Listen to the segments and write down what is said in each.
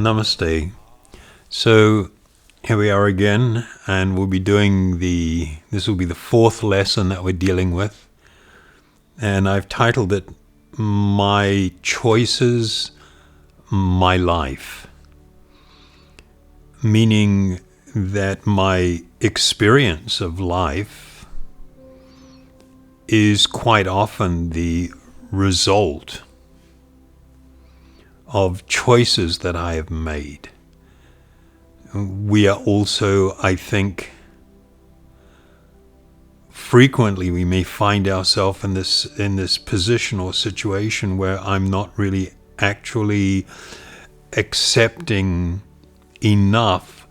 Namaste. So here we are again, and we'll be doing this will be the fourth lesson that we're dealing with. And I've titled it, My Choices, My Life. Meaning that my experience of life is quite often the result of choices that I have made. We are also, I think, frequently we may find ourselves in this position or situation where I'm not really actually accepting enough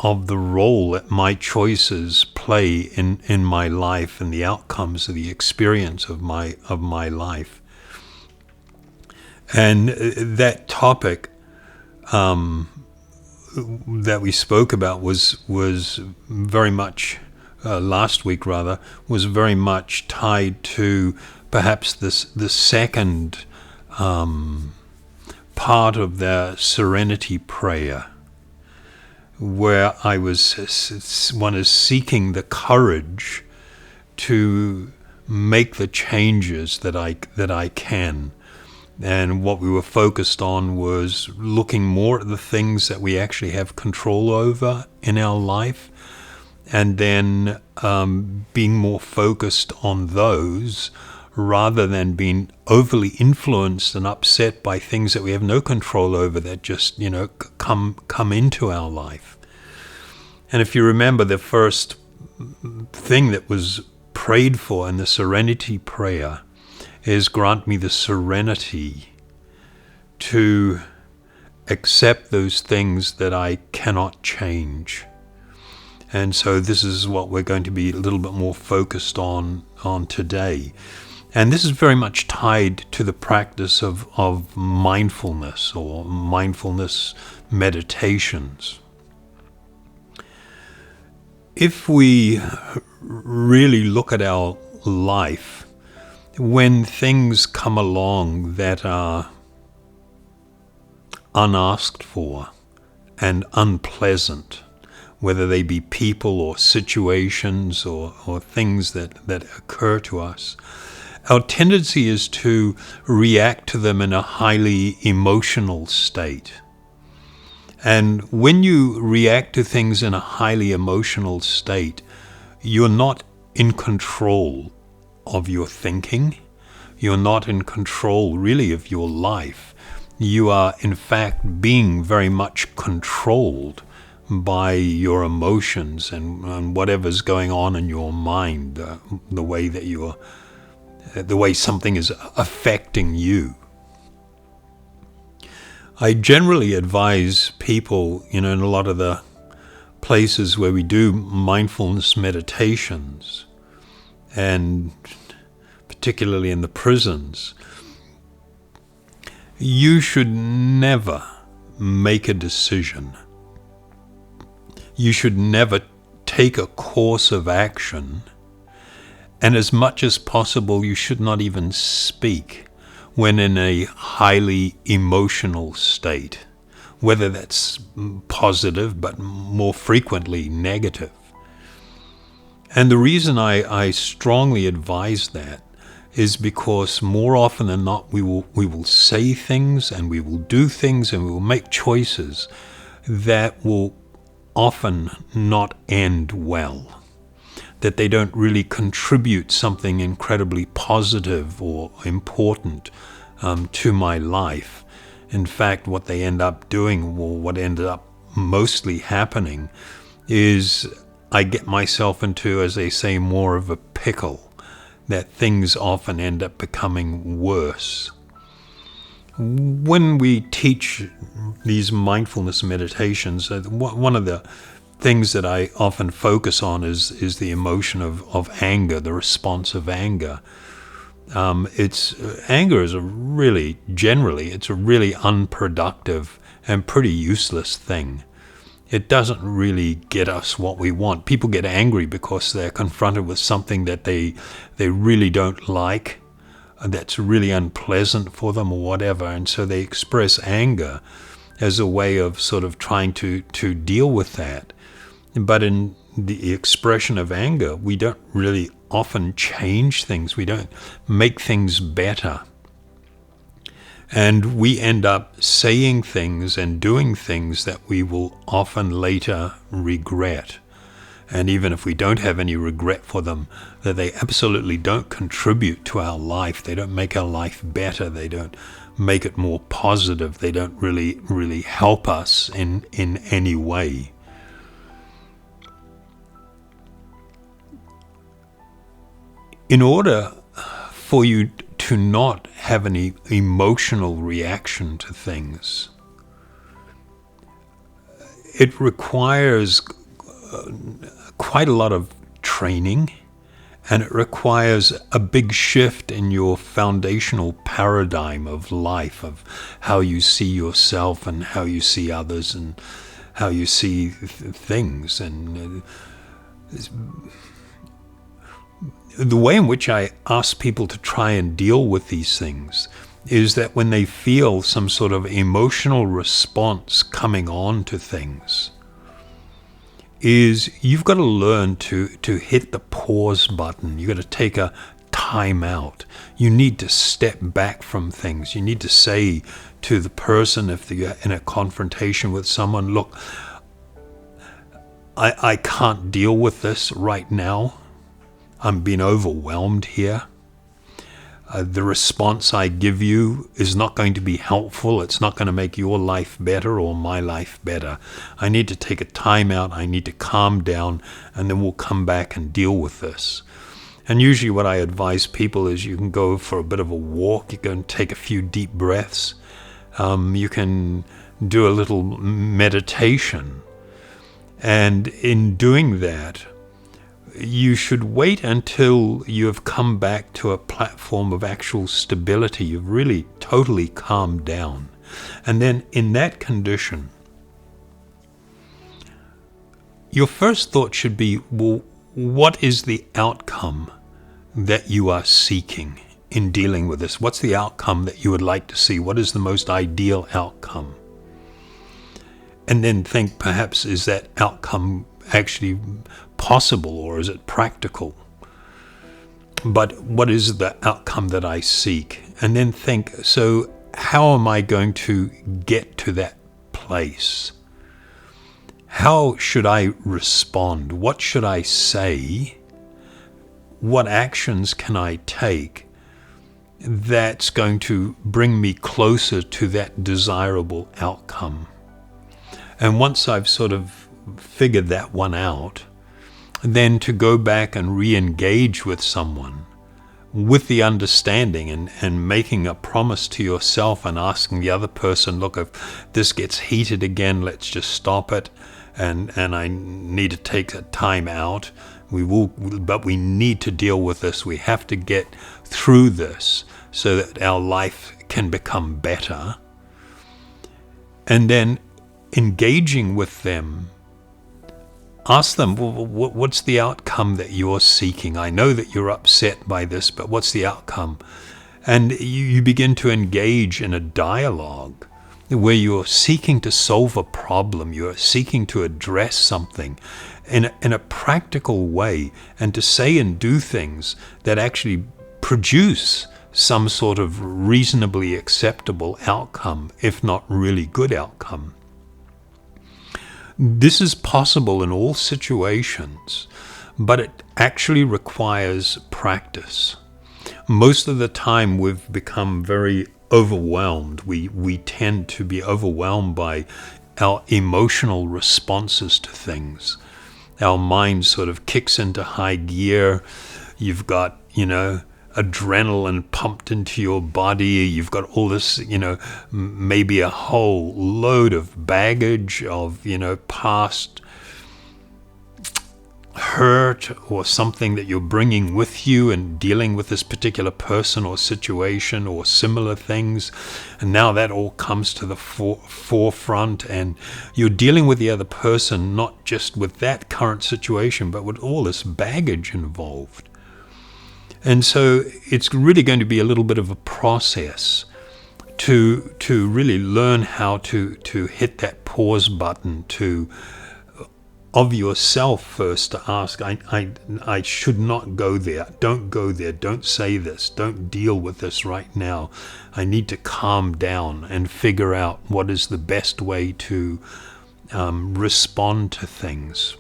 of the role that my choices play in my life and the outcomes of the experience of my life. And that topic that we spoke about was very much last week was very much tied to perhaps the second part of the serenity prayer, where one is seeking the courage to make the changes that I can. And what we were focused on was looking more at the things that we actually have control over in our life, and then being more focused on those rather than being overly influenced and upset by things that we have no control over that just, come into our life. And if you remember, the first thing that was prayed for in the serenity prayer is, grant me the serenity to accept those things that I cannot change. And so this is what we're going to be a little bit more focused on today. And this is very much tied to the practice of mindfulness or mindfulness meditations. If we really look at our life, when things come along that are unasked for and unpleasant, whether they be people or situations or things that occur to us, our tendency is to react to them in a highly emotional state. And when you react to things in a highly emotional state, you're not in control of your thinking. You're not in control really of your life. You are in fact being very much controlled by your emotions and whatever's going on in your mind, the way something is affecting you. I generally advise people, in a lot of the places where we do mindfulness meditations, and particularly in the prisons, you should never make a decision. You should never take a course of action, and as much as possible, you should not even speak when in a highly emotional state, whether that's positive, but more frequently negative. And the reason I strongly advise that is because more often than not, we will say things and we will do things and we will make choices that will often not end well, that they don't really contribute something incredibly positive or important to my life. In fact, what they end up doing, or what ended up mostly happening, is I get myself into, as they say, more of a pickle, that things often end up becoming worse. When we teach these mindfulness meditations, one of the things that I often focus on is the emotion of anger, the response of anger. Anger is it's a really unproductive and pretty useless thing. It doesn't really get us what we want. People get angry because they're confronted with something that they really don't like, that's really unpleasant for them or whatever, and so they express anger. as a way of sort of trying to deal with that. But in the expression of anger, we don't really often change things. We don't make things better. And we end up saying things and doing things that we will often later regret. And even if we don't have any regret for them, that they absolutely don't contribute to our life. They don't make our life better. They don't make it more positive. They don't really help us in any way. In order for you to not have any emotional reaction to things, it requires quite a lot of training, and it requires a big shift in your foundational paradigm of life, of how you see yourself and how you see others and how you see things. And the way in which I ask people to try and deal with these things is that when they feel some sort of emotional response coming on to things, is you've got to learn to hit the pause button. You've got to take a time out. You need to step back from things. You need to say to the person, if you're in a confrontation with someone, look, I can't deal with this right now. I'm being overwhelmed here. The response I give you is not going to be helpful. It's not going to make your life better or my life better. I need to take a time out. I need to calm down, and then we'll come back and deal with this. And usually what I advise people is you can go for a bit of a walk. You can take a few deep breaths. You can do a little meditation. And in doing that, you should wait until you have come back to a platform of actual stability. You've really totally calmed down. And then in that condition, your first thought should be, well, what is the outcome that you are seeking in dealing with this? What's the outcome that you would like to see? What is the most ideal outcome? And then think, perhaps, is that outcome actually possible, or is it practical? But what is the outcome that I seek? And then think, so how am I going to get to that place? How should I respond? What should I say? What actions can I take that's going to bring me closer to that desirable outcome? And once I've sort of figured that one out, then to go back and re-engage with someone with the understanding and making a promise to yourself and asking the other person, look, if this gets heated again, let's just stop it, and I need to take a time out. But we need to deal with this. We have to get through this so that our life can become better. And then engaging with them, ask them, well, what's the outcome that you're seeking? I know that you're upset by this, but what's the outcome? And you begin to engage in a dialogue where you're seeking to solve a problem, you're seeking to address something in a practical way, and to say and do things that actually produce some sort of reasonably acceptable outcome, if not really good outcome. This is possible in all situations, but it actually requires practice. Most of the time we've become very overwhelmed. We tend to be overwhelmed by our emotional responses to things. Our mind sort of kicks into high gear. You've got, adrenaline pumped into your body. You've got all this, maybe a whole load of baggage of, past hurt or something that you're bringing with you and dealing with this particular person or situation or similar things. And now that all comes to the forefront, and you're dealing with the other person, not just with that current situation, but with all this baggage involved. And so it's really going to be a little bit of a process to really learn how to hit that pause button of yourself first, to ask, I should not go there. Don't go there. Don't say this. Don't deal with this right now. I need to calm down and figure out what is the best way to respond to things.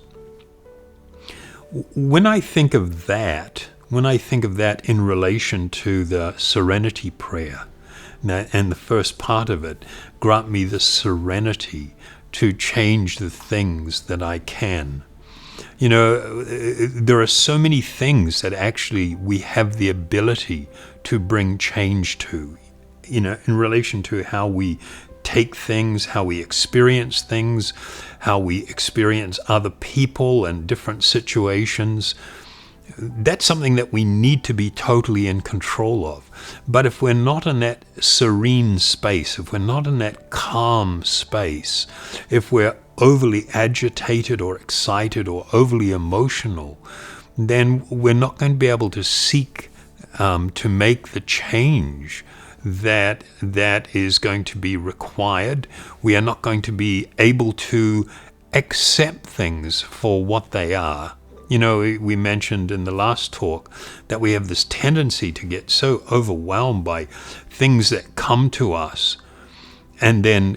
When I think of that in relation to the serenity prayer, and the first part of it, grant me the serenity to change the things that I can. There are so many things that actually we have the ability to bring change to, in relation to how we take things, how we experience things, how we experience other people and different situations. That's something that we need to be totally in control of. But if we're not in that serene space, if we're not in that calm space, if we're overly agitated or excited or overly emotional, then we're not going to be able to seek to make the change that is going to be required. We are not going to be able to accept things for what they are. We mentioned in the last talk that we have this tendency to get so overwhelmed by things that come to us, and then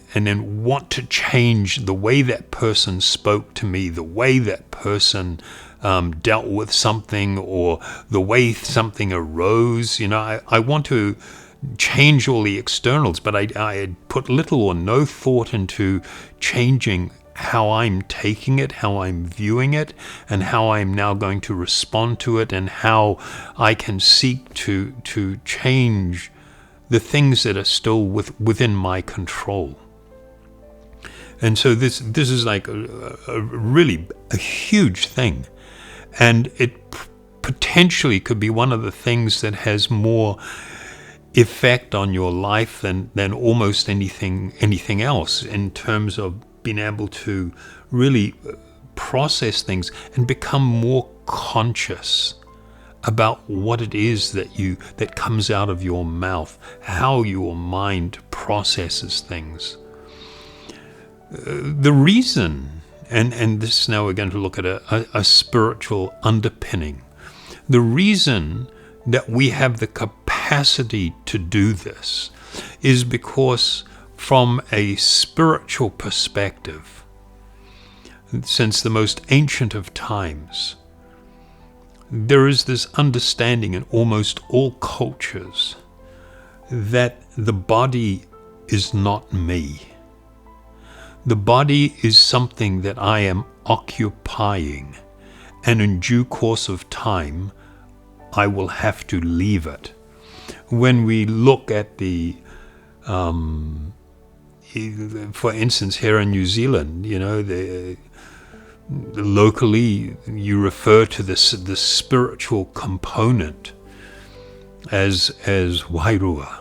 want to change the way that person spoke to me, the way that person dealt with something, or the way something arose. I want to change all the externals, but I put little or no thought into changing how I'm taking it, how I'm viewing it, and how I'm now going to respond to it, and how I can seek to change the things that are still within my control. And so this is like a huge thing, and it potentially could be one of the things that has more effect on your life than almost anything else, in terms of being able to really process things and become more conscious about what it is that comes out of your mouth, how your mind processes things. The reason, and this now we're going to look at a spiritual underpinning. The reason that we have the capacity to do this is because, from a spiritual perspective, since the most ancient of times, there is this understanding in almost all cultures that the body is not me. The body is something that I am occupying, and in due course of time, I will have to leave it. When we look at for instance, here in New Zealand, locally you refer to the spiritual component as wairua.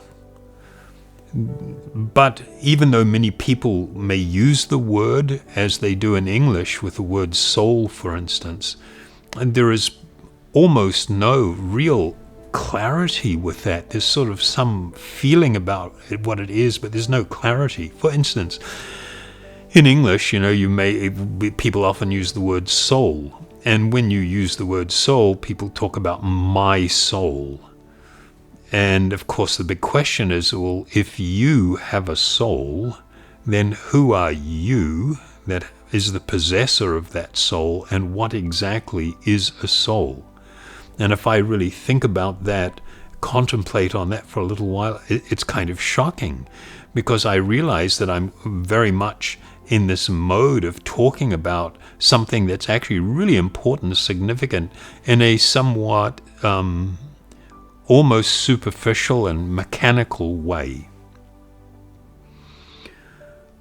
But even though many people may use the word as they do in English with the word soul, for instance, and there is almost no real clarity with that. There's sort of some feeling about what it is, but there's no clarity. For instance, in English, people often use the word soul, and when you use the word soul, people talk about my soul. And of course, the big question is, well, if you have a soul, then who are you that is the possessor of that soul, and what exactly is a soul? And if I really think about that, contemplate on that for a little while, it's kind of shocking, because I realize that I'm very much in this mode of talking about something that's actually really important, significant, in a somewhat almost superficial and mechanical way.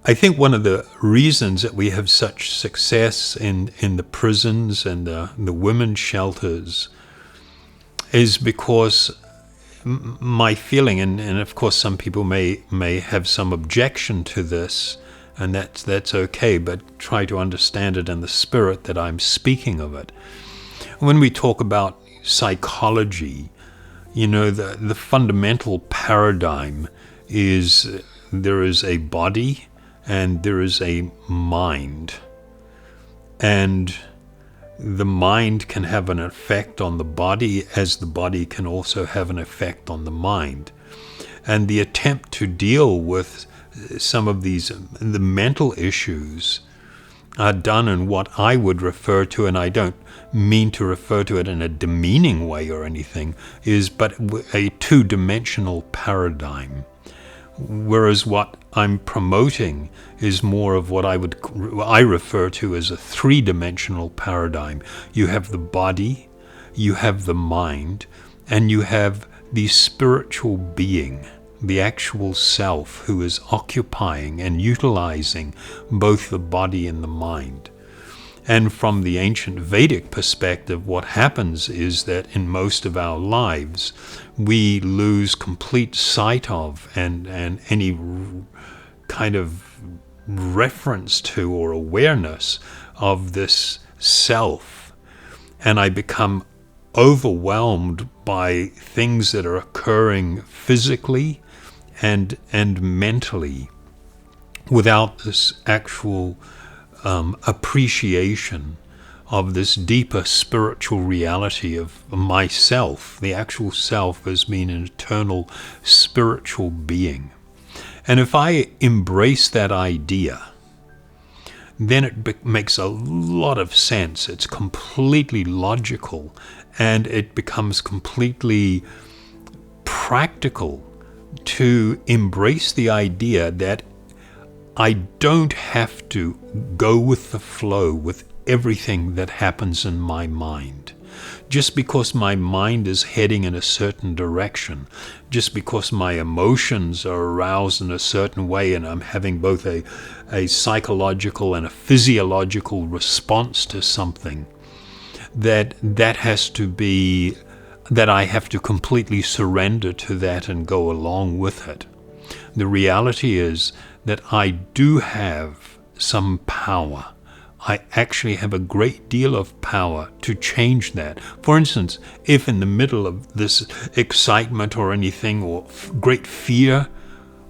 I think one of the reasons that we have such success in the prisons and the women's shelters is because my feeling, and of course some people may have some objection to this, and that's okay, but try to understand it in the spirit that I'm speaking of it. When we talk about psychology, the fundamental paradigm is there is a body and there is a mind. And the mind can have an effect on the body as the body can also have an effect on the mind. And the attempt to deal with some of the mental issues are done in what I would refer to, and I don't mean to refer to it in a demeaning way or anything, is but a two-dimensional paradigm. Whereas what I'm promoting is more of what I refer to as a three-dimensional paradigm. You have the body, you have the mind, and you have the spiritual being, the actual self who is occupying and utilizing both the body and the mind. And from the ancient Vedic perspective, what happens is that in most of our lives, we lose complete sight of and any kind of reference to or awareness of this self. And I become overwhelmed by things that are occurring physically and mentally without this actual appreciation of this deeper spiritual reality of myself, the actual self as being an eternal spiritual being. And if I embrace that idea, then it makes a lot of sense. It's completely logical, and it becomes completely practical to embrace the idea that I don't have to go with the flow with everything that happens in my mind. Just because my mind is heading in a certain direction, just because my emotions are aroused in a certain way and I'm having both a psychological and a physiological response to something, that has to be, that I have to completely surrender to that and go along with it. The reality is that I do have some power. I actually have a great deal of power to change that. For instance, if in the middle of this excitement or anything, or great fear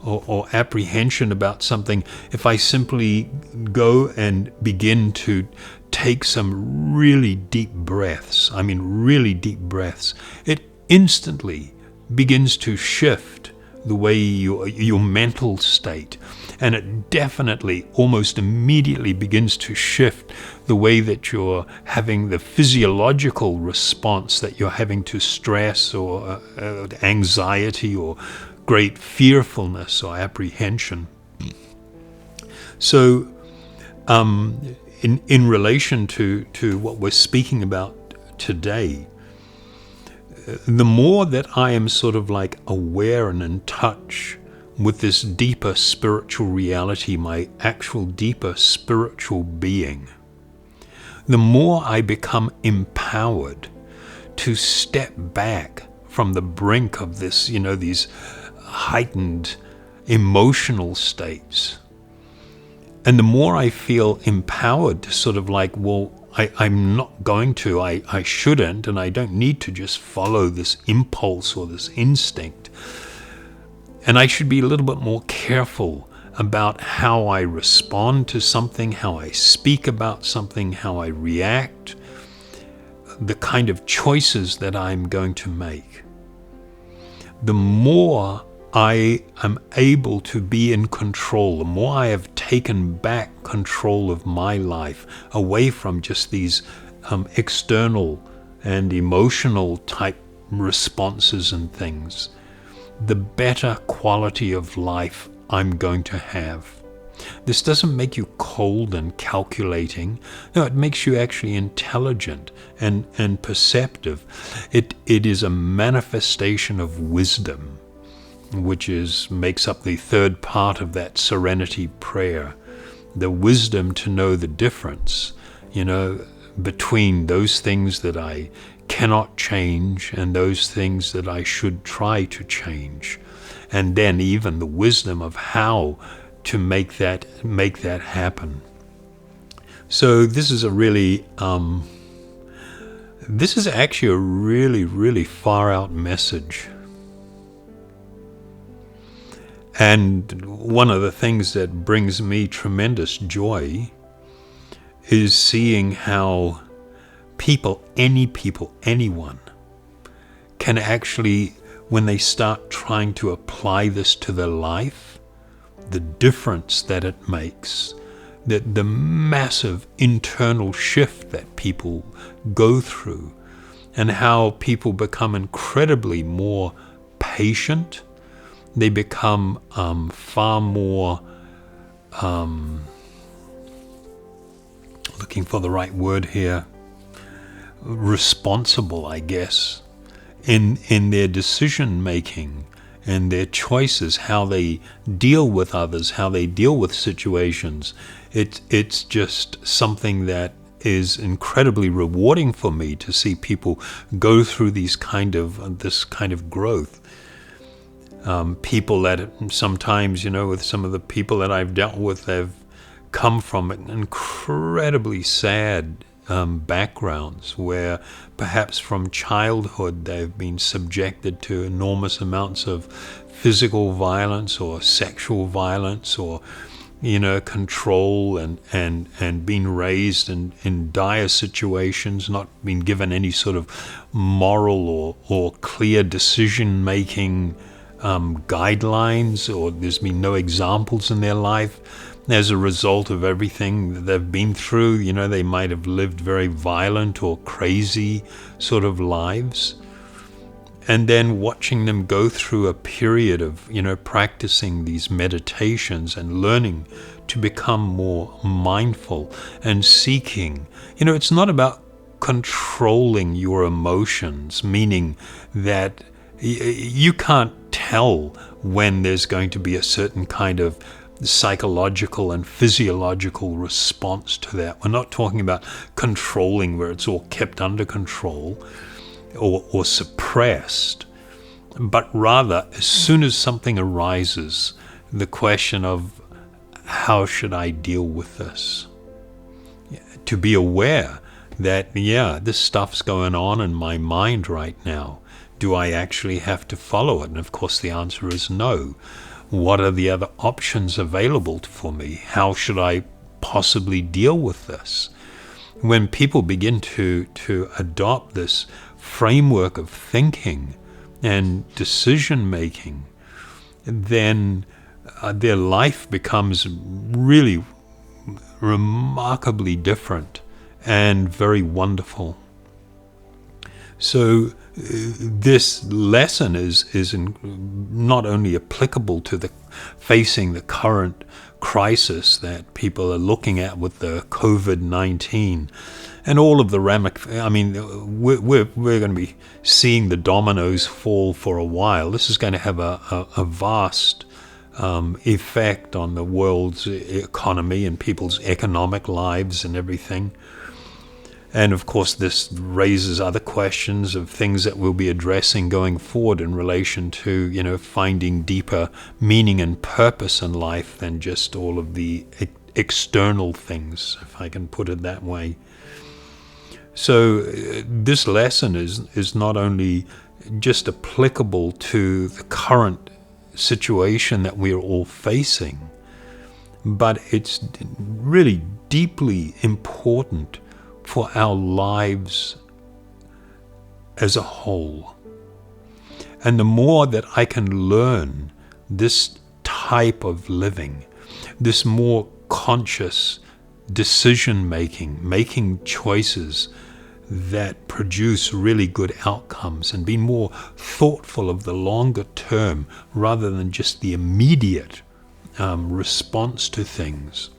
or apprehension about something, if I simply go and begin to take some really deep breaths, really deep breaths, it instantly begins to shift the way your mental state. And it definitely, almost immediately begins to shift the way that you're having the physiological response that you're having to stress or anxiety or great fearfulness or apprehension. So in relation to what we're speaking about today, the more that I am sort of like aware and in touch with this deeper spiritual reality, my actual deeper spiritual being, the more I become empowered to step back from the brink of this, these heightened emotional states. And the more I feel empowered to sort of like, well, I'm not going to, I shouldn't, and I don't need to just follow this impulse or this instinct. And I should be a little bit more careful about how I respond to something, how I speak about something, how I react, the kind of choices that I'm going to make. The more I am able to be in control, the more I have taken back control of my life away from just these external and emotional type responses and things, the better quality of life I'm going to have. This doesn't make you cold and calculating. No, it makes you actually intelligent and perceptive. It is a manifestation of wisdom, which makes up the third part of that serenity prayer. The wisdom to know the difference, between those things that I cannot change and those things that I should try to change. And then even the wisdom of how to make that happen. So this is actually a really, really far out message. And one of the things that brings me tremendous joy is seeing how anyone can actually, when they start trying to apply this to their life, the difference that it makes, the massive internal shift that people go through, and how people become incredibly more patient. They become far more, looking for the right word here, responsible, I guess, in their decision making and their choices, how they deal with others, how they deal with situations. It's just something that is incredibly rewarding for me to see people go through this kind of growth. People that sometimes, with some of the people that I've dealt with, have come from incredibly sad backgrounds, where perhaps from childhood they've been subjected to enormous amounts of physical violence or sexual violence, or control, and being raised in dire situations, not being given any sort of moral or clear decision making guidelines, or there's been no examples in their life. As a result of everything that they've been through, they might have lived very violent or crazy sort of lives. And then watching them go through a period of, practicing these meditations and learning to become more mindful and seeking. It's not about controlling your emotions, meaning that you can't tell when there's going to be a certain kind of psychological and physiological response to that. We're not talking about controlling where it's all kept under control or suppressed, but rather, as soon as something arises, the question of how should I deal with this? To be aware that, this stuff's going on in my mind right now. Do I actually have to follow it? And of course the answer is no. What are the other options available for me? How should I possibly deal with this? When people begin to adopt this framework of thinking and decision making, then their life becomes really remarkably different and very wonderful. So this lesson is not only applicable to facing the current crisis that people are looking at with the COVID-19 and all of the we're going to be seeing the dominoes fall for a while. This is going to have a vast effect on the world's economy and people's economic lives and everything. And of course, this raises other questions of things that we'll be addressing going forward in relation to, finding deeper meaning and purpose in life than just all of the external things, if I can put it that way. So this lesson is not only just applicable to the current situation that we're all facing, but it's really deeply important for our lives as a whole. And the more that I can learn this type of living, this more conscious decision making choices that produce really good outcomes, and being more thoughtful of the longer term rather than just the immediate response to things,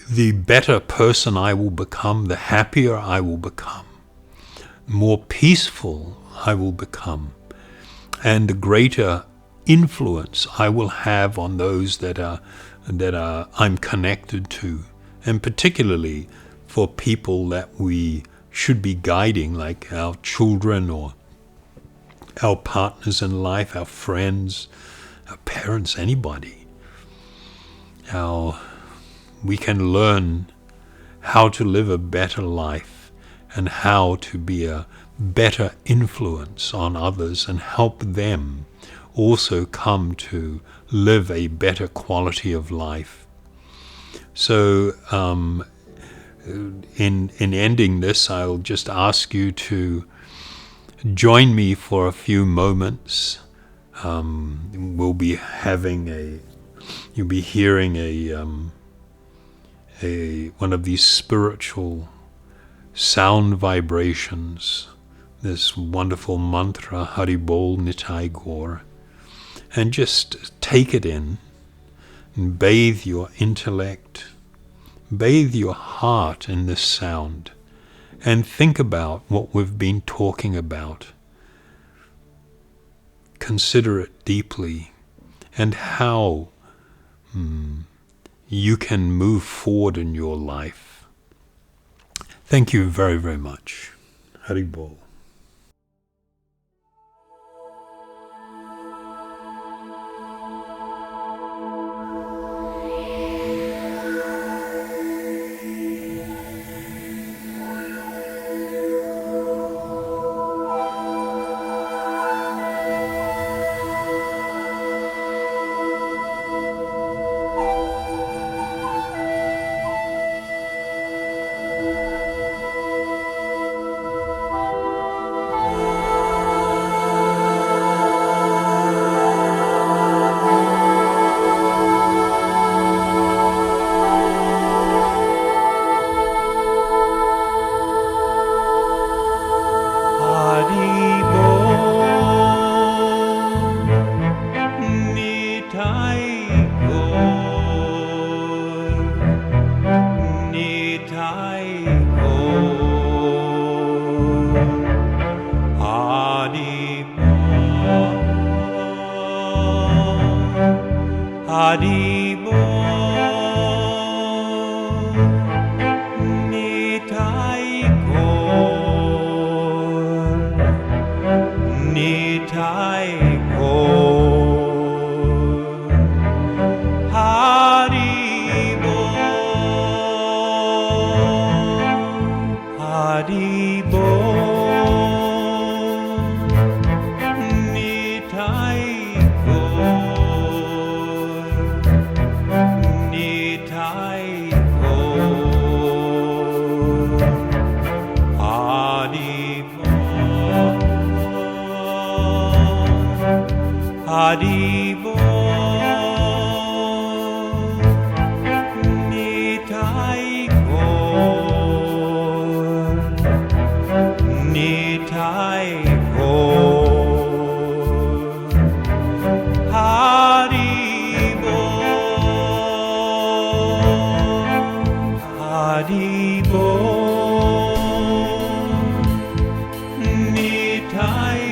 the better person I will become, the happier I will become, more peaceful I will become, and the greater influence I will have on those that I'm connected to, and particularly for people that we should be guiding, like our children or our partners in life, our friends, our parents, anybody. We can learn how to live a better life and how to be a better influence on others and help them also come to live a better quality of life. So in ending this, I'll just ask you to join me for a few moments. You'll be hearing one of these spiritual sound vibrations, this wonderful mantra, Hari Bol Nitai Gaur, and just take it in and bathe your intellect, bathe your heart in this sound, and think about what we've been talking about. Consider it deeply and how you can move forward in your life. Thank you very, very much. Hari Bol. Hari Bol Nitai Gaur Nitai Gaur Hari Bol Hari Bol Nitai Hari Bol Nitai Gaur Nitai Gaur Hari Bol Hari Bol Nitai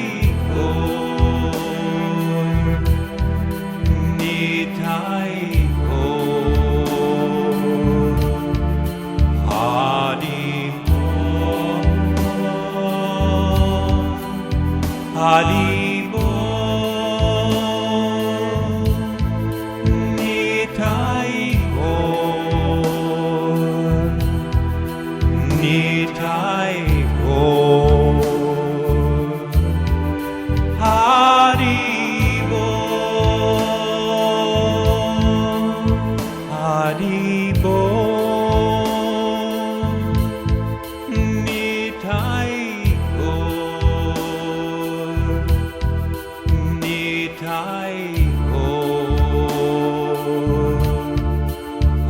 Hari Bol Nitai Gaur Nitai Gaur Hari Bol Hari Bol Nitai Nitai Gaur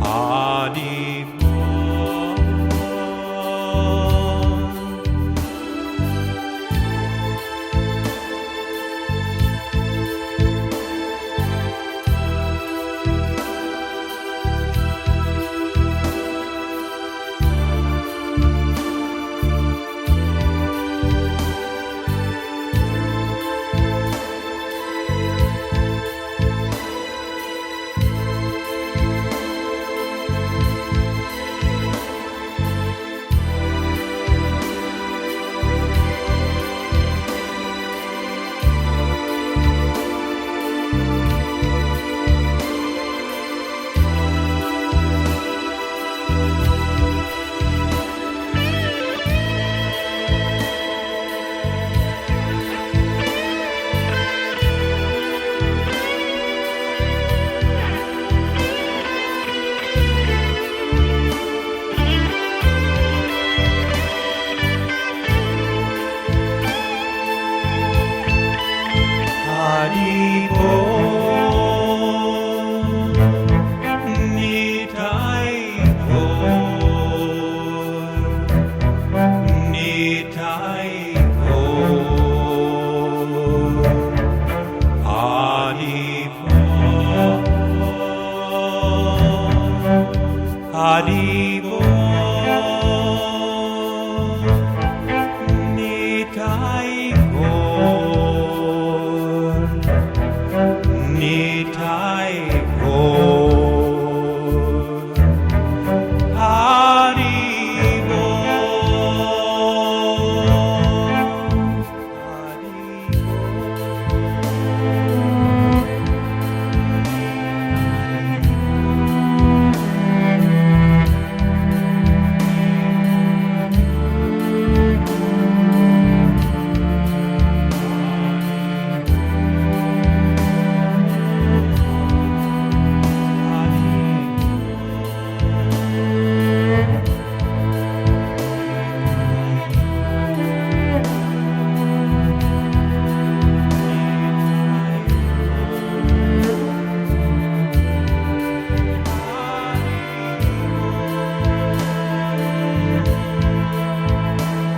Hari Bol Haribo, Nitai Gaur, Nitai Gaur, Haribo,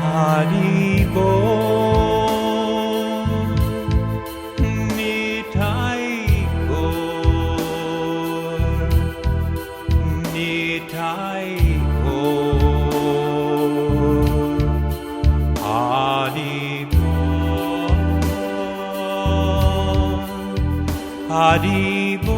Haribo, Nitai Gaur, Nitai Gaur, Haribo, Haribo.